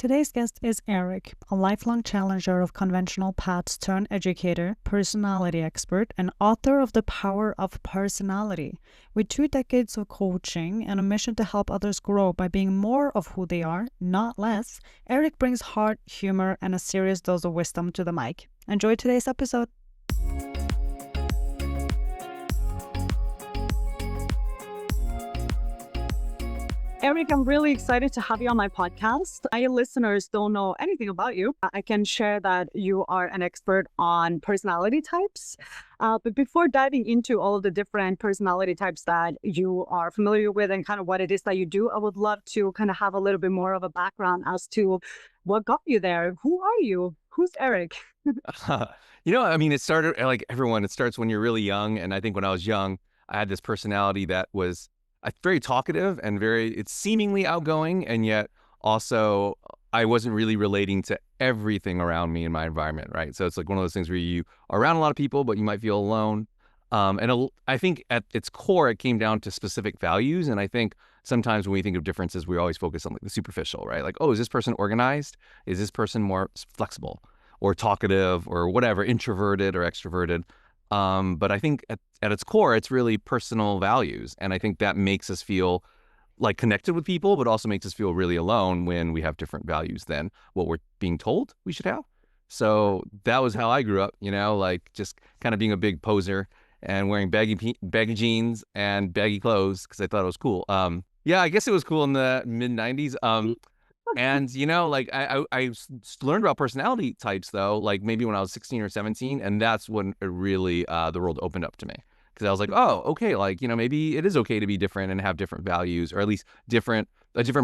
Today's guest is Eric, a lifelong challenger of conventional paths turned educator, personality expert, and author of The Power of Personality. With 2 decades of coaching and a mission to help others grow by being more of who they are, not less, Eric brings heart, humor, and a serious dose of wisdom to the mic. Enjoy today's episode. Eric, I'm really excited to have you on my podcast. My listeners don't know anything about you. I can share that you are an expert on personality types. But before diving into all of the different personality types that you are familiar with and kind of what it is that you do, I would love to kind of have a little bit more of a background as to what got you there. Who are you? Who's Eric? It started like everyone. It starts when you're really young. And I think when I was young, I had this personality that was very talkative and it's seemingly outgoing. And yet also I wasn't really relating to everything around me in my environment, right? So it's like one of those things where you are around a lot of people, but you might feel alone. I think at its core, it came down to specific values. And I think sometimes when we think of differences, we always focus on like the superficial, right? Like, oh, is this person organized? Is this person more flexible or talkative or whatever, introverted or extroverted? But I think at its core, it's really personal values. And I think that makes us feel like connected with people, but also makes us feel really alone when we have different values than what we're being told we should have. So that was how I grew up, like just kind of being a big poser and wearing baggy jeans and baggy clothes because I thought it was cool. I guess it was cool in the mid-90s. And, I learned about personality types, though, like maybe when I was 16 or 17. And that's when it really, the world opened up to me. Because I was like, oh, okay, maybe it is okay to be different and have different values, or at least a different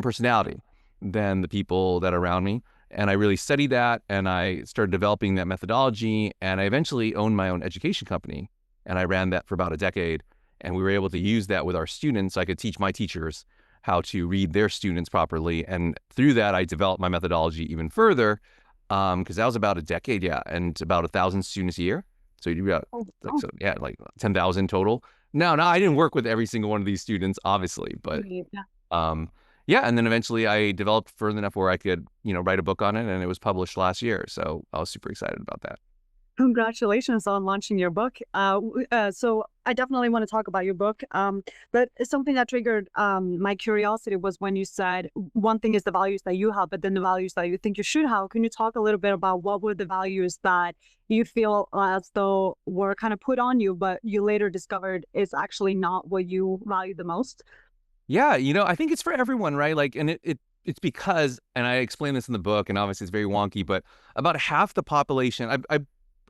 personality than the people that are around me. And I really studied that, and I started developing that methodology. And I eventually owned my own education company. And I ran that for about a decade. And we were able to use that with our students. So I could teach my teachers how to read their students properly. And through that, I developed my methodology even further because that was about a decade, and about 1,000 students a year. So you do about like 10,000 total. No, I didn't work with every single one of these students, obviously, but and then eventually I developed further enough where I could, write a book on it, and it was published last year. So I was super excited about that. Congratulations on launching your book. So I definitely want to talk about your book. But something that triggered my curiosity was when you said one thing is the values that you have, but then the values that you think you should have. Can you talk a little bit about what were the values that you feel as though were kind of put on you, but you later discovered is actually not what you value the most? Yeah, I think it's for everyone, right? Like, and it's because, and I explain this in the book, and obviously it's very wonky, but about half the population,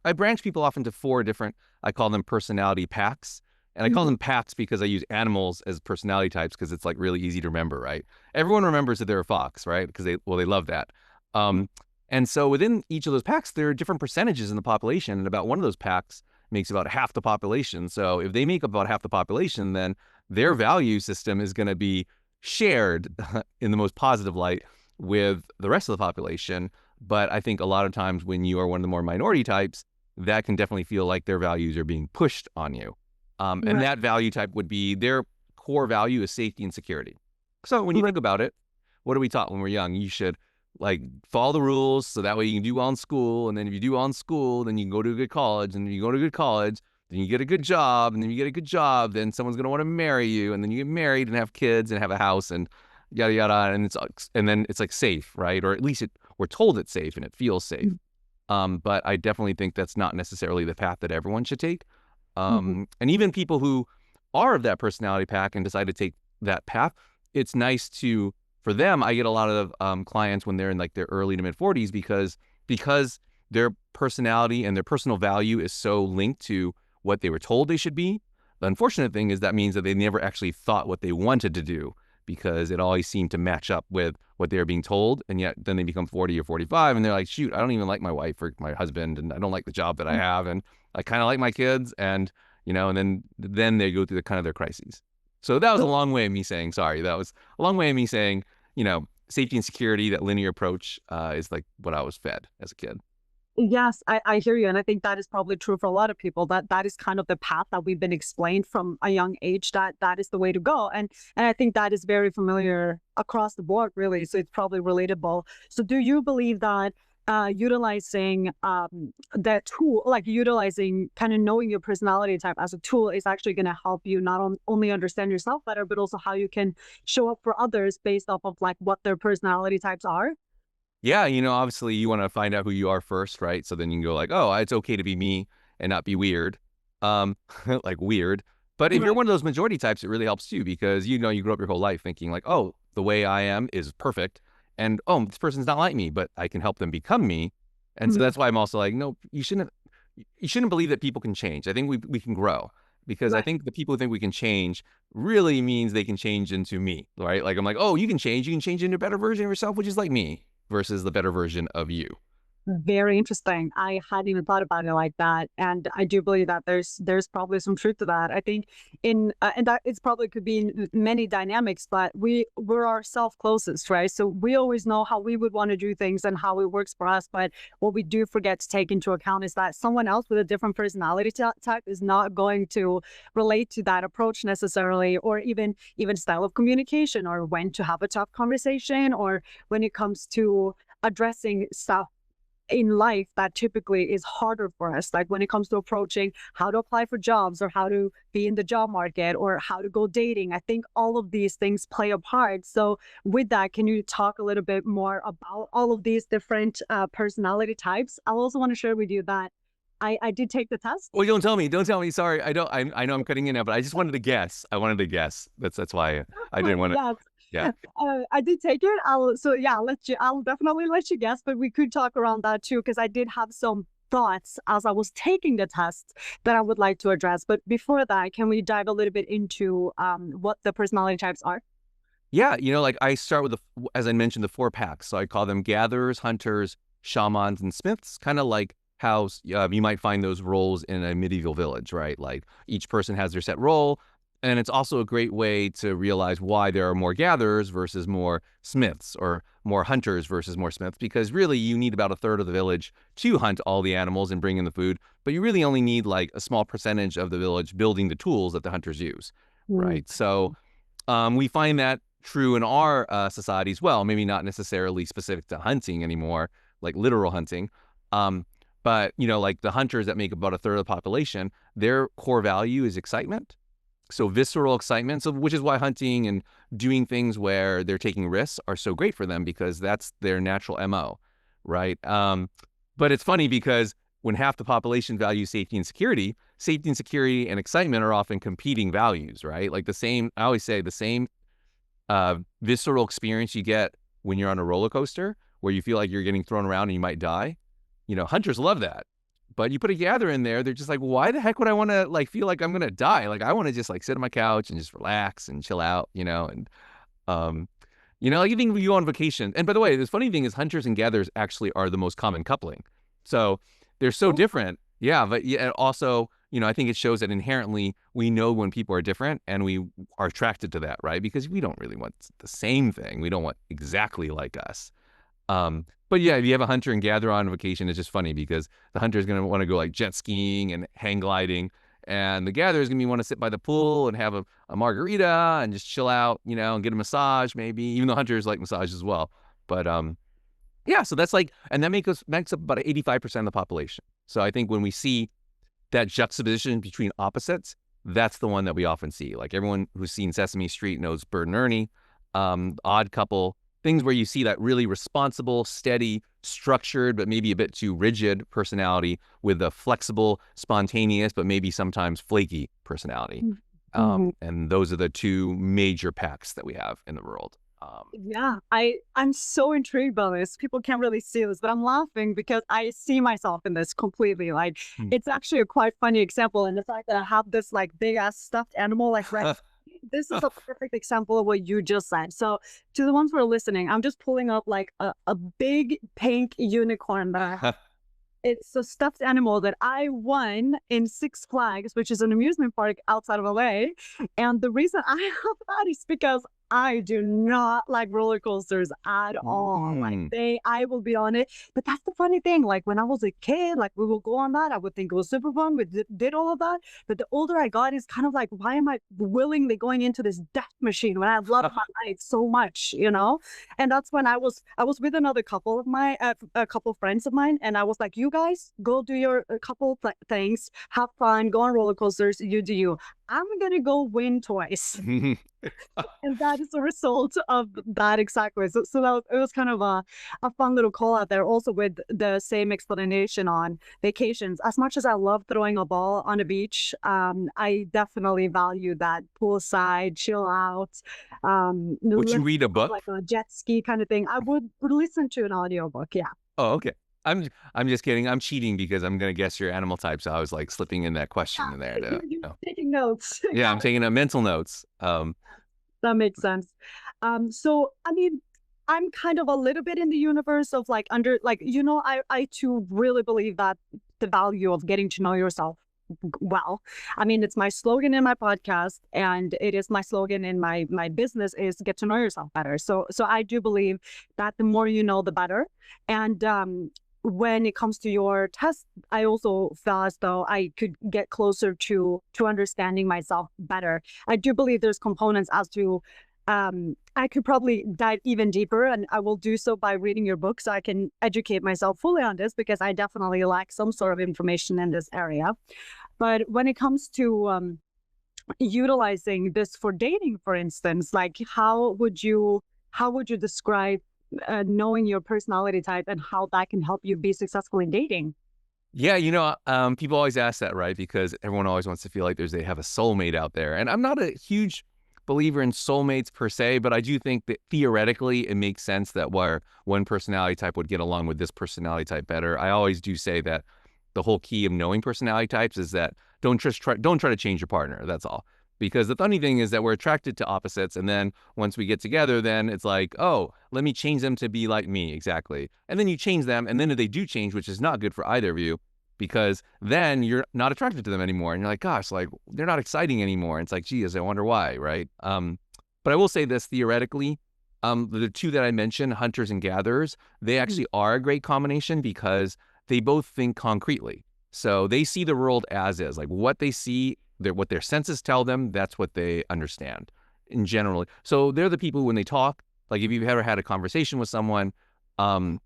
I branch people off into 4 different, I call them personality packs. And I call them packs because I use animals as personality types because it's like really easy to remember, right? Everyone remembers that they're a fox, right? Because they love that. And so within each of those packs, there are different percentages in the population. And about one of those packs makes about half the population. So if they make up about half the population, then their value system is going to be shared in the most positive light with the rest of the population. But I think a lot of times when you are one of the more minority types, that can definitely feel like their values are being pushed on you. And that value type would be their core value is safety and security. So when you think about it, what are we taught when we're young? You should like follow the rules so that way you can do well in school. And then if you do well in school, then you can go to a good college. And if you go to a good college, then you get a good job. And then you get a good job, then someone's going to want to marry you. And then you get married and have kids and have a house and yada, yada. And then it's like safe, right? Or at least we're told it's safe and it feels safe. But I definitely think that's not necessarily the path that everyone should take. And even people who are of that personality pack and decide to take that path, it's nice for them, I get a lot of clients when they're in like their early to mid 40s because their personality and their personal value is so linked to what they were told they should be. The unfortunate thing is that means that they never actually thought what they wanted to do because it always seemed to match up with what they were being told. And yet then they become 40 or 45 and they're like, shoot, I don't even like my wife or my husband, and I don't like the job that I have, and I kind of like my kids, and and then they go through the kind of their crises. So that was a long way of me saying, safety and security, that linear approach is like what I was fed as a kid. Yes, I hear you. And I think that is probably true for a lot of people, that that is kind of the path that we've been explained from a young age, that that is the way to go. And I think that is very familiar across the board, really. So it's probably relatable. So do you believe that utilizing that tool, like utilizing kind of knowing your personality type as a tool is actually going to help you not only understand yourself better, but also how you can show up for others based off of like what their personality types are? Yeah, obviously you want to find out who you are first, right? So then you can go like, oh, it's okay to be me and not be weird. Like weird. But if you're Right. one of those majority types, it really helps too because you grew up your whole life thinking like, oh, the way I am is perfect. And oh, this person's not like me, but I can help them become me. And so Mhm. that's why I'm also like, no, you shouldn't believe that people can change. I think we can grow because I Right. think the people who think we can change really means they can change into me, right? Like I'm like, oh, you can change into a better version of yourself, which is like me versus the better version of you. Very interesting. I hadn't even thought about it like that, and I do believe that there's probably some truth to that. I think in and that it's probably could be in many dynamics, but we're ourself closest, right? So we always know how we would want to do things and how it works for us. But what we do forget to take into account is that someone else with a different personality type is not going to relate to that approach necessarily, or even style of communication, or when to have a tough conversation, or when it comes to addressing stuff in life that typically is harder for us, like when it comes to approaching how to apply for jobs or how to be in the job market or how to go dating. I think all of these things play a part. So with that, can you talk a little bit more about all of these different personality types? I also want to share with you that I did take the test. Well, don't tell me. Don't tell me. Sorry, I don't. I know I'm cutting in now, but I just wanted to guess. I wanted to guess. That's why I didn't want to. Yes. Yeah. I did take it. So yeah, I'll definitely let you guess, but we could talk around that too, because I did have some thoughts as I was taking the test that I would like to address. But before that, can we dive a little bit into what the personality types are? Yeah, like I start with as I mentioned, the four packs. So I call them gatherers, hunters, shamans, and smiths. Kind of like how you might find those roles in a medieval village, right? Like each person has their set role, and it's also a great way to realize why there are more gatherers versus more smiths, or more hunters versus more smiths. Because really, you need about a third of the village to hunt all the animals and bring in the food, but you really only need like a small percentage of the village building the tools that the hunters use, Mm. right? So we find that true in our society as well. Maybe not necessarily specific to hunting anymore, like literal hunting. Um, but like the hunters that make about a third of the population, their core value is excitement. So visceral excitement. So which is why hunting and doing things where they're taking risks are so great for them because that's their natural MO, right? But it's funny because when half the population values safety and security and excitement are often competing values, right? Like I always say the same visceral experience you get when you're on a roller coaster where you feel like you're getting thrown around and you might die. Hunters love that. But you put a gather in there, they're just like, why the heck would I want to like feel like I'm gonna die? Like I want to just like sit on my couch and just relax and chill out, and um, like even when you go on vacation. And by the way, the funny thing is hunters and gatherers actually are the most common coupling. So they're so Oh, different. Yeah, but yeah, also, I think it shows that inherently we know when people are different and we are attracted to that, right? Because we don't really want the same thing. We don't want exactly like us. But yeah, if you have a hunter and gatherer on vacation, it's just funny because the hunter is going to want to go like jet skiing and hang gliding, and the gatherer is going to want to sit by the pool and have a margarita and just chill out, and get a massage maybe, even though hunters like massage as well. But yeah, so that's like, and that makes up about 85% of the population. So I think when we see that juxtaposition between opposites, that's the one that we often see. Like everyone who's seen Sesame Street knows Bert and Ernie, Odd Couple, things where you see that really responsible, steady, structured, but maybe a bit too rigid personality with a flexible, spontaneous, but maybe sometimes flaky personality. mhm. And those are the two major packs that we have in the world. Yeah, I'm so intrigued by this. People can't really see this, but I'm laughing because I see myself in this completely. Like it's actually a quite funny example, and the fact that I have this like big ass stuffed animal like right. This is a perfect example of what you just said. So to the ones who are listening, I'm just pulling up like a big pink unicorn that I have. It's a stuffed animal that I won in Six Flags, which is an amusement park outside of LA. And the reason I have that is because I do not like roller coasters at all. Like Mm. I will be on it. But that's the funny thing. Like when I was a kid, like we will go on that. I would think it was super fun. We did all of that. But the older I got, it's kind of like, why am I willingly going into this death machine when I love my life so much, you know? And that's when I was with another couple of my a couple of friends of mine, and I was like, you guys go do your couple things, have fun, go on roller coasters, you do you. I'm gonna go win twice. And that is the result of that exactly. So that it was kind of a fun little call out there, also with the same explanation on vacations. As much as I love throwing a ball on a beach, I definitely value that poolside, chill out, Would you listen read a on book? like a jet ski kind of thing. I would listen to an audiobook, yeah. Oh, okay. I'm just kidding. I'm cheating because I'm gonna guess your animal type, so I was like slipping in that question in there to, You're taking notes. yeah, I'm taking mental notes. That makes sense. So I mean, I'm kind of a little bit in the universe of like like, I too really believe that the value of getting to know yourself well. I mean, it's my slogan in my podcast, and it is my slogan in my business is get to know yourself better. So I do believe that the more you know, the better. And when it comes to your test, I also feel as though I could get closer to understanding myself better. I do believe there's components as to I could probably dive even deeper, and I will do so by reading your book so I can educate myself fully on this, because I definitely lack some sort of information in this area. But when it comes to utilizing this for dating, for instance, like how would you describe knowing your personality type and how that can help you be successful in dating? Yeah, people always ask that, right? Because everyone always wants to feel like they have a soulmate out there. And I'm not a huge believer in soulmates per se, but I do think that theoretically it makes sense that where one personality type would get along with this personality type better. I always do say that the whole key of knowing personality types is that don't try to change your partner. That's all. Because the funny thing is that we're attracted to opposites, and then once we get together, then it's like, oh, let me change them to be like me, exactly. And then you change them, and then they do change, which is not good for either of you, because then you're not attracted to them anymore, and you're like, gosh, like they're not exciting anymore. And it's like, geez, I wonder why, right? But I will say this theoretically, the two that I mentioned, hunters and gatherers, they Mhm. actually are a great combination because they both think concretely. So they see the world as is, like what they see, what their senses tell them, that's what they understand in general. So they're the people who, when they talk, like if you've ever had a conversation with someone, um,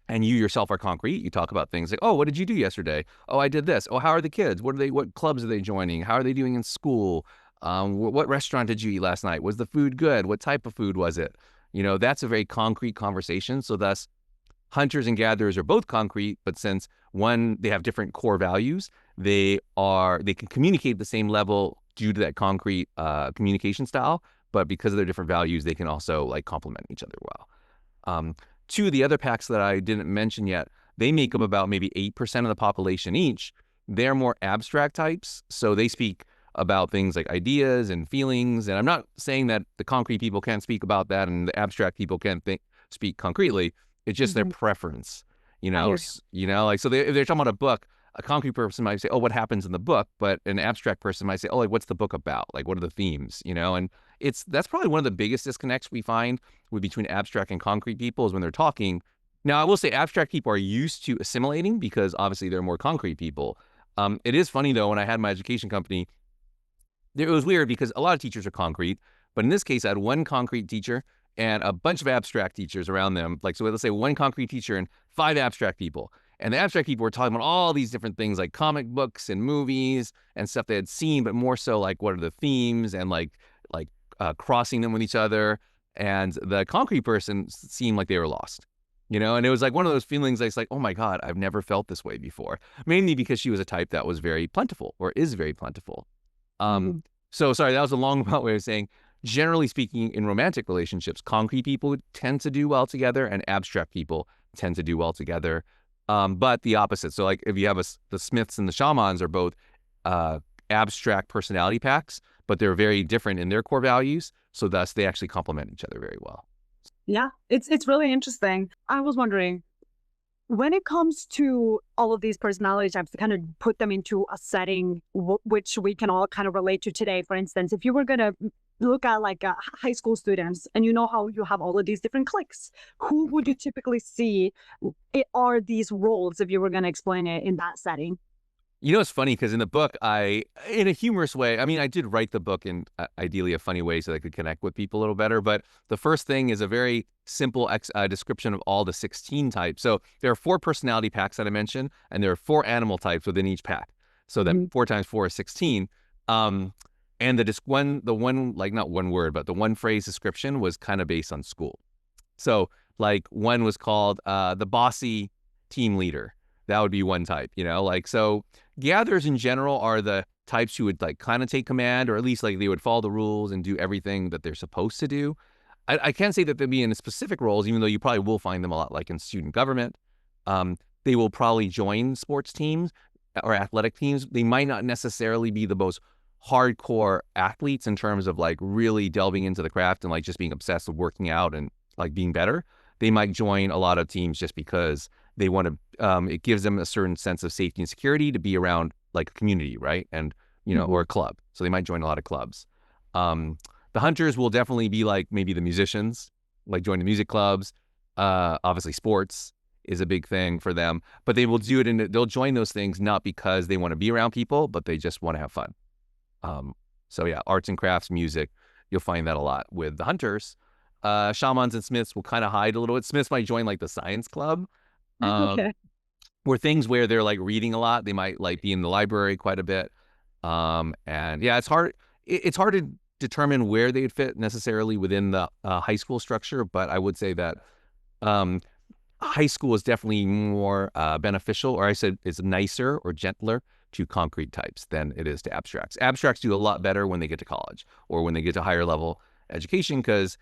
and you yourself are concrete, you talk about things like, oh, what did you do yesterday? Oh, I did this. Oh, how are the kids? What clubs are they joining? How are they doing in school? What restaurant did you eat last night? Was the food good? What type of food was it? That's a very concrete conversation. So thus, hunters and gatherers are both concrete, but since one, they have different core values, they can communicate at the same level due to that concrete communication style. But because of their different values, they can also like complement each other well. Um, Two of the other packs that I didn't mention yet, they make up about maybe 8% of the population each. They're more abstract types, so they speak about things like ideas and feelings. And I'm not saying that the concrete people can't speak about that and the abstract people can't speak concretely. It's just their Mhm. preference, I hear like, so if they're talking about a book, a concrete person might say, oh, what happens in the book? But an abstract person might say, oh, like, what's the book about? Like, what are the themes, And that's probably one of the biggest disconnects we find between abstract and concrete people is when they're talking. Now, I will say abstract people are used to assimilating because obviously they're more concrete people. It is funny, though, when I had my education company, it was weird because a lot of teachers are concrete, but in this case, I had one concrete teacher and a bunch of abstract teachers around them. Like, so let's say one concrete teacher and 5 abstract people. And the abstract people were talking about all these different things like comic books and movies and stuff they had seen, but more so like what are the themes and crossing them with each other. And the concrete person seemed like they were lost, and it was like one of those feelings that's like, oh my God, I've never felt this way before. Mainly because she was a type that was very plentiful or is very plentiful. Um, you. so sorry, that was a long way of saying, generally speaking, in romantic relationships, concrete people tend to do well together and abstract people tend to do well together. But the opposite. So like if you have the Smiths and the Shamans are both abstract personality packs, but they're very different in their core values. So thus they actually complement each other very well. Yeah, it's really interesting. I was wondering, when it comes to all of these personality types, to kind of put them into a setting which we can all kind of relate to today. For instance, if you were going to look at like high school students, and you know how you have all of these different cliques, who would you typically see are these roles if you were going to explain it in that setting? You know, it's funny because in the book, in a humorous way, I mean, I did write the book in ideally a funny way so that I could connect with people a little better. But the first thing is a very simple description of all the 16 types. So there are 4 personality packs that I mentioned, and there are 4 animal types within each pack. So that Mm-hmm. 4 times 4 is 16. And the one, like not one word, but the one phrase description was kind of based on school. So like one was called the bossy team leader. That would be one type, you know, like, so gatherers in general are the types who would like kind of take command, or at least like they would follow the rules and do everything that they're supposed to do. I can't say that they'll be in specific roles, even though you probably will find them a lot like in student government. They will probably join sports teams or athletic teams. They might not necessarily be the most hardcore athletes in terms of like really delving into the craft and like just being obsessed with working out and like being better. They might join a lot of teams just because they want to, it gives them a certain sense of safety and security to be around like a community, right? And, you know, Mm-hmm. or a club. So they might join a lot of clubs. The hunters will definitely be like maybe the musicians, like join the music clubs. Obviously sports is a big thing for them, but they will do it and they'll join those things not because they want to be around people, but they just want to have fun. So yeah, arts and crafts, music, you'll find that a lot with the hunters. Shamans and smiths will kind of hide a little bit. Smiths might join like the science club, Okay. where things where they're like reading a lot. They might like be in the library quite a bit. And yeah, it's hard. It's hard to determine where they'd fit necessarily within the high school structure, but I would say that um, high school is definitely more beneficial, or I said is nicer or gentler to concrete types than it is to abstracts. Abstracts do a lot better when they get to college or when they get to higher level education because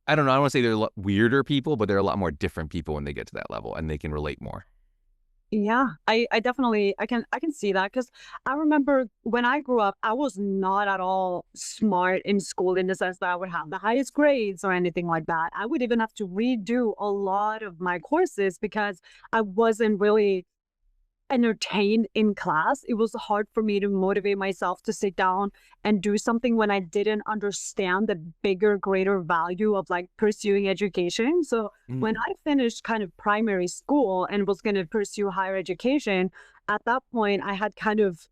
I don't know, I don't want to say they're a lot weirder people, but they're a lot more different people when they get to that level and they can relate more. Yeah, I definitely I can see that because I remember when I grew up, I was not at all smart in school in the sense that I would have the highest grades or anything like that. I would even have to redo a lot of my courses because I wasn't really entertained in class. It was hard for me to motivate myself to sit down and do something when I didn't understand the bigger, greater value of like pursuing education. So when Mm. I finished kind of primary school and was going to pursue higher education, at that point, I had kind of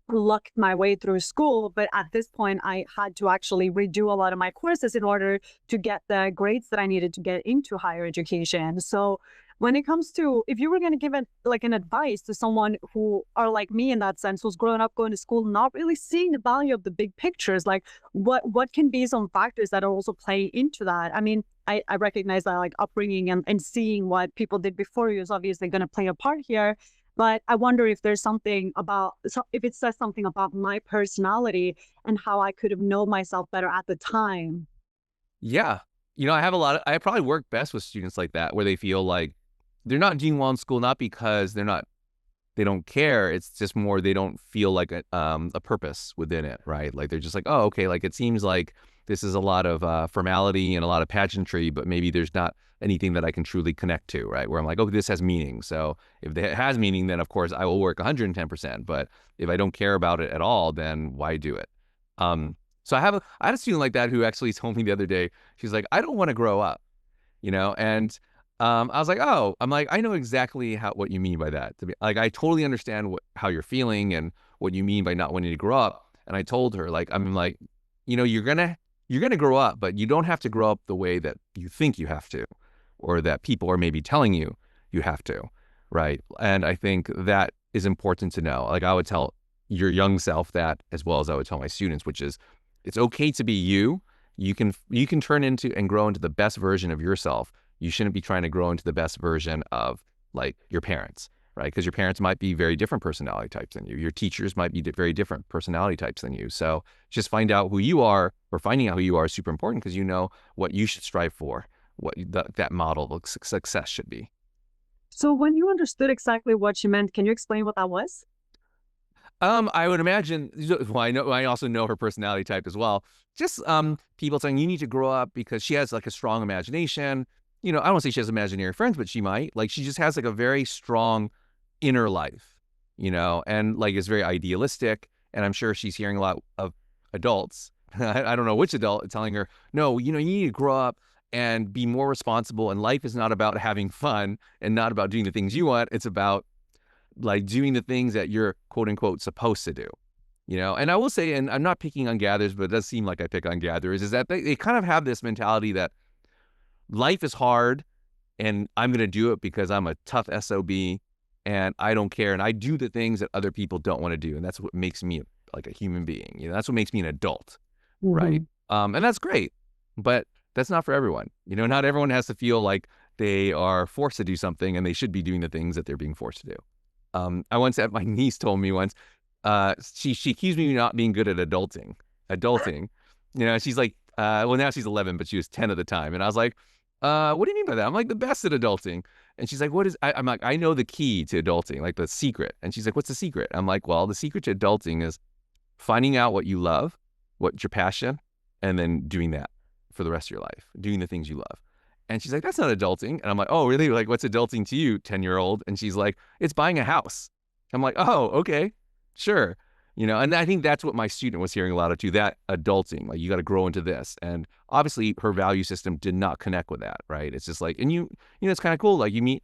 lucked my way through school. But at this point, I had to actually redo a lot of my courses in order to get the grades that I needed to get into higher education. So when it comes to if you were going to give it like an advice to someone who are like me in that sense, who's growing up going to school, not really seeing the value of the big pictures, like what can be some factors that also play into that? I mean, I recognize that like upbringing and seeing what people did before you is obviously going to play a part here. But I wonder if there's something about, so if it says something about my personality and how I could have known myself better at the time. Yeah. You know, I probably work best with students like that, where they feel like they're not doing well in school, not because they don't care. It's just more they don't feel like a purpose within it, right? Like they're just like, oh, okay, like it seems like this is a lot of formality and a lot of pageantry, but maybe there's not anything that I can truly connect to, right? Where I'm like, oh, this has meaning. So if it has meaning, then of course I will work 110%. But if I don't care about it at all, then why do it? So I had a student like that who actually told me the other day, she's like, I don't want to grow up, you know, and I was like, oh, I'm like, I know exactly what you mean by that. To be like, I totally understand how you're feeling and what you mean by not wanting to grow up. And I told her, like, I'm like, you know, you're gonna grow up, but you don't have to grow up the way that you think you have to, or that people are maybe telling you you have to, right? And I think that is important to know. Like, I would tell your young self that as well as I would tell my students, which is, it's okay to be you. You can turn into and grow into the best version of yourself. You shouldn't be trying to grow into the best version of like your parents, right? Because your parents might be very different personality types than you. Your teachers might be very different personality types than you. So just find out who you are, or finding out who you are is super important because you know what you should strive for, what that model of success should be. So when you understood exactly what she meant, can you explain what that was? I would imagine. Well, I also know her personality type as well. Just people saying you need to grow up because she has like a strong imagination. You know, I don't say she has imaginary friends, but she might. Like, she just has like a very strong inner life. You know, and like is very idealistic. And I'm sure she's hearing a lot of adults I don't know which adult, telling her, no, you need to grow up and be more responsible. And life is not about having fun and not about doing the things you want. It's about like doing the things that you're quote unquote supposed to do. And I will say, and I'm not picking on gatherers, but it does seem like I pick on gatherers, is that they kind of have this mentality that life is hard and I'm going to do it because I'm a tough SOB and I don't care. And I do the things that other people don't want to do. And that's what makes me like a human being. That's what makes me an adult. Right. And that's great, but that's not for everyone. Not everyone has to feel like they are forced to do something and they should be doing the things that they're being forced to do. I once had, my niece told me once, she accused me of not being good at adulting. She's like, well, now she's 11, but she was 10 at the time. And I was like, what do you mean by that? I'm like, the best at adulting. And she's like, I'm like, I know the key to adulting, like the secret. And she's like, what's the secret? I'm like, well, the secret to adulting is finding out what you love, what's your passion, and then doing that for the rest of your life, doing the things you love. And she's like, that's not adulting. And I'm like, oh, really? Like, what's adulting to you, 10-year-old? And she's like, it's buying a house. I'm like, oh, okay, sure. And I think that's what my student was hearing a lot of too, that adulting, like you got to grow into this. And obviously her value system did not connect with that, right? It's just like, and it's kind of cool. Like you meet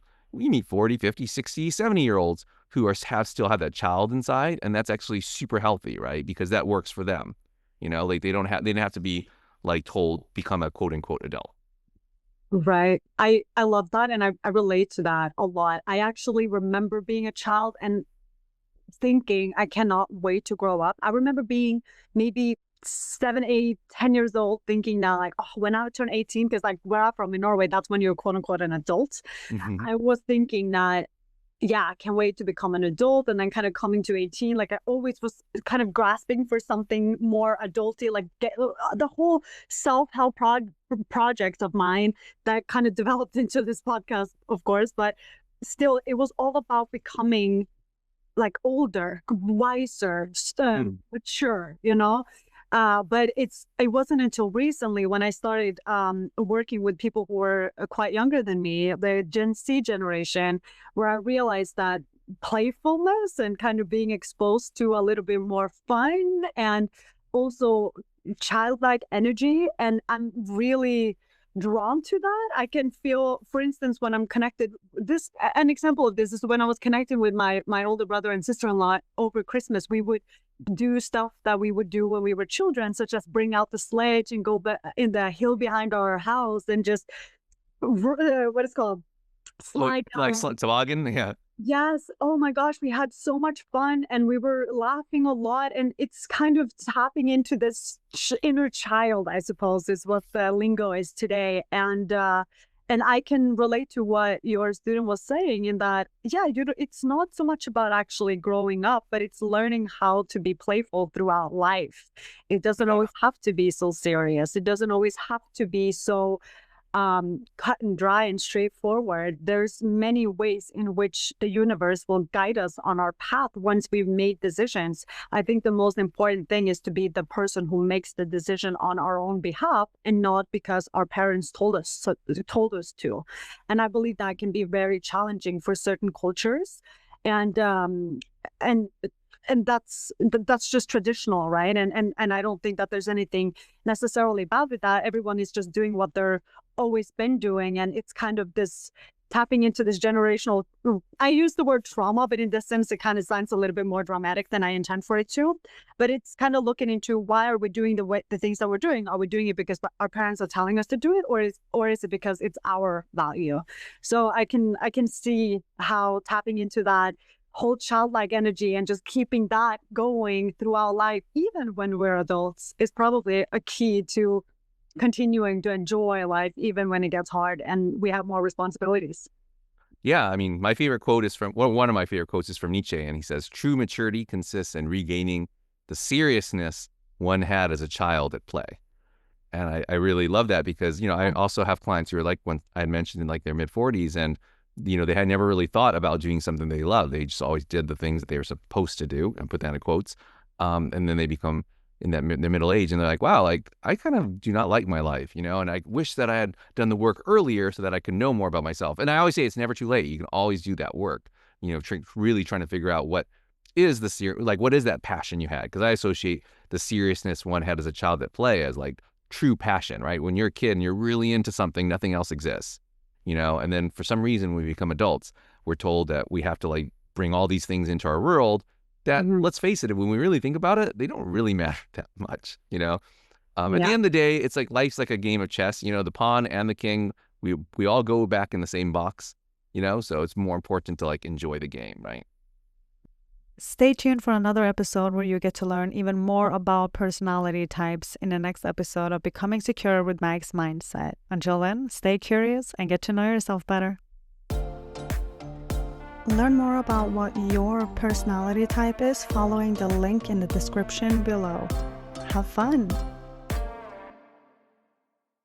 40, 50, 60, 70-year-olds who still have that child inside. And that's actually super healthy, right? Because that works for them. Like they didn't have to be like told, become a quote unquote adult. Right. I love that. And I relate to that a lot. I actually remember being a child and thinking I cannot wait to grow up. I remember being maybe 7, 8, 10 years old thinking that like, oh, when I turn 18, because like where I'm from in Norway, that's when you're quote unquote an adult. I was thinking that, yeah, I can't wait to become an adult. And then kind of coming to 18, like I always was kind of grasping for something more adulty, like the whole self-help project of mine that kind of developed into this podcast, of course. But still, it was all about becoming like older, wiser, mature, but it wasn't until recently when I started working with people who were quite younger than me, the Gen Z generation, where I realized that playfulness and kind of being exposed to a little bit more fun and also childlike energy. And I'm really drawn to that. I can feel, for instance, when I'm connected, an example of this is when I was connecting with my older brother and sister-in-law over Christmas. We would do stuff that we would do when we were children, such as bring out the sledge and go in the hill behind our house and just what is called slide like toboggan. Yeah. Yes. Oh my gosh, we had so much fun and we were laughing a lot. And it's kind of tapping into this inner child, I suppose, is what the lingo is today. And I can relate to what your student was saying in that, yeah, it's not so much about actually growing up, but it's learning how to be playful throughout life. It doesn't always have to be so serious. It doesn't always have to be so cut and dry and straightforward. There's many ways in which the universe will guide us on our path once we've made decisions. I think the most important thing is to be the person who makes the decision on our own behalf and not because our parents told us to. And I believe that can be very challenging for certain cultures. And that's just traditional, right? And I don't think that there's anything necessarily bad with that. Everyone is just doing what they're always been doing, and it's kind of this tapping into this generational. I use the word trauma, but in this sense, it kind of sounds a little bit more dramatic than I intend for it to. But it's kind of looking into why are we doing the things that we're doing? Are we doing it because our parents are telling us to do it, or is it because it's our value? So I can see how tapping into that whole childlike energy and just keeping that going throughout life, even when we're adults, is probably a key to continuing to enjoy life, even when it gets hard and we have more responsibilities. Yeah, I mean, my favorite quote is from, well, one of my favorite quotes is from Nietzsche, and he says, true maturity consists in regaining the seriousness one had as a child at play. And I really love that because, I also have clients who are like, when I had mentioned in like their mid 40s, and they had never really thought about doing something they love. They just always did the things that they were supposed to do, and put that in quotes. And then they become in their middle age, and they're like, wow, like I kind of do not like my life, and I wish that I had done the work earlier so that I could know more about myself. And I always say it's never too late. You can always do that work, really trying to figure out what is what is that passion you had? Because I associate the seriousness one had as a child at play as like true passion, right? When you're a kid and you're really into something, nothing else exists, and then for some reason when we become adults, we're told that we have to like bring all these things into our world that, let's face it, when we really think about it, they don't really matter that much, At the end of the day, it's like life's like a game of chess. The pawn and the king, we all go back in the same box, so it's more important to like enjoy the game, right? Stay tuned for another episode where you get to learn even more about personality types in the next episode of Becoming Secure with Mags Mindset. Until then, stay curious and get to know yourself better. Learn more about what your personality type is following the link in the description below. Have fun!